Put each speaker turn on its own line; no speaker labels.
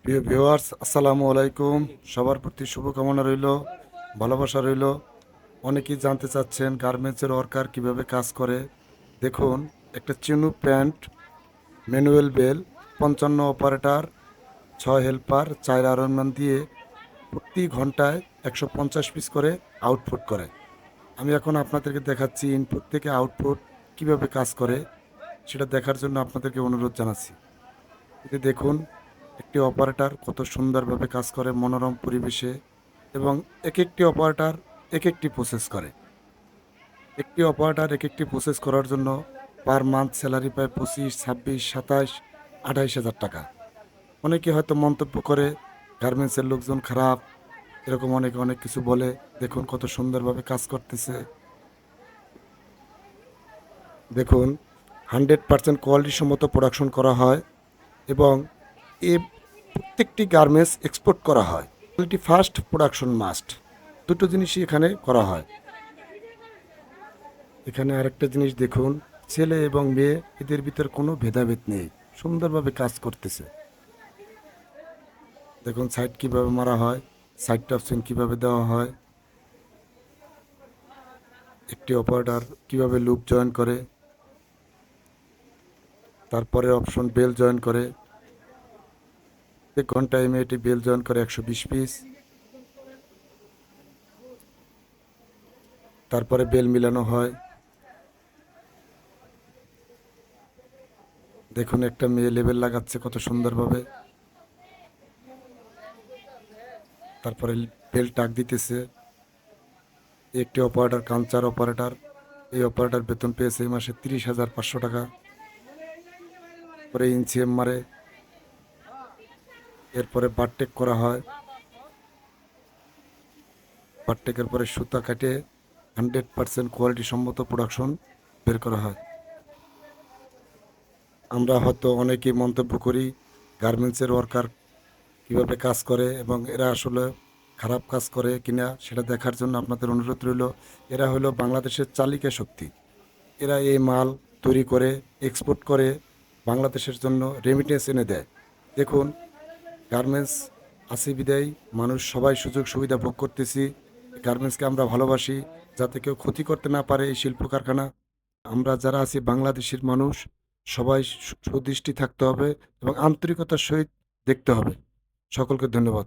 প্রিয় ভিউয়ার্স, আসসালামু আলাইকুম। সবার প্রতি শুভকামনা রইল, ভালোবাসা রইল। অনেকেই জানতে চাচ্ছেন গার্মেন্টসের ওয়ার্কার কিভাবে কাজ করে। দেখুন, একটা চিনু প্যান্ট, ম্যানুয়াল বেল, 55 অপারেটর, 6 হেল্পার, 4 আয়রনম্যান দিয়ে প্রতি ঘন্টায় 150 পিস করে আউটপুট করে। আমি এখন আপনাদেরকে দেখাচ্ছি ইনপুট থেকে আউটপুট কিভাবে কাজ করে, সেটা দেখার জন্য আপনাদেরকে অনুরোধ জানাচ্ছি। এতে দেখুন, একটি অপারেটর কত সুন্দরভাবে কাজ করে মনোরম পরিবেশে, এবং এক একটি অপারেটর এক একটি প্রসেস করে। একটি অপারেটর এক একটি প্রসেস করার জন্য পার মান্থ স্যালারি পায় 25, 26, 27, 28 হাজার টাকা। অনেকে হয়তো মন্তব্য করে গার্মেন্টসের লোকজন খারাপ, এরকম অনেকে অনেক কিছু বলে। দেখুন কত সুন্দরভাবে কাজ করতেছে। দেখুন, 100% কোয়ালিটি সম্মত প্রোডাকশন করা হয়, এবং এ প্রত্যেকটি গার্মেন্টস এক্সপোর্ট করা হয়। কোয়ালিটি ফার্স্ট, প্রোডাকশন মাস্ট, দুটো জিনিসই এখানে করা হয়। এখানে আরেকটা জিনিস দেখুন, ছেলে এবং মেয়ে এদের ভিতর কোনো ভেদাভেদ নেই, সুন্দরভাবে কাজ করতেছে। দেখুন সাইড কিভাবে মারা হয়, সাইড অপশন কিভাবে দেওয়া হয়, একটি অপারেটর কিভাবে লুপ জয়েন করে, তারপরে অপশন বেল জয়েন করে। এক ঘন্টায় এটি বেল জয়েন করে 120 পিস। তারপরে বেল মিলানো হয়। দেখুন একটা মেয়ে লেবেল লাগাচ্ছে কত সুন্দরভাবে। তারপরে বেল টাক দিতেছে। একটি অপারেটর কালচার অপারেটর, এই অপারেটর বেতন পেয়েছে এই মাসে 30,500 টাকা। পরে ইনসিএম মারে, এরপরে বারটেক করা হয়। বারটেকের পরে সুতা কাটে 100% কোয়ালিটি সম্মত প্রোডাকশন বের করা হয়। আমরা হয়তো অনেকেই মন্তব্য করি গার্মেন্টসের ওয়ার্কার কীভাবে কাজ করে, এবং এরা আসলে খারাপ কাজ করে কিনা সেটা দেখার জন্য আপনাদের অনুরোধ রইল। এরা হলো বাংলাদেশের চালিকা শক্তি। এরা এই মাল তৈরি করে এক্সপোর্ট করে বাংলাদেশের জন্য রেমিটেন্স এনে দেয়। দেখুন, গার্মেন্টস আছে বিদায় মানুষ সবাই সুযোগ সুবিধা ভোগ করতেছি। গার্মেন্টসকে আমরা ভালোবাসি, যাতে কেউ ক্ষতি করতে না পারে এই শিল্প কারখানা। আমরা যারা আছি বাংলাদেশের মানুষ, সবাই সুদৃষ্টি থাকতে হবে এবং আন্তরিকতার সহিত দেখতে হবে। সকলকে ধন্যবাদ।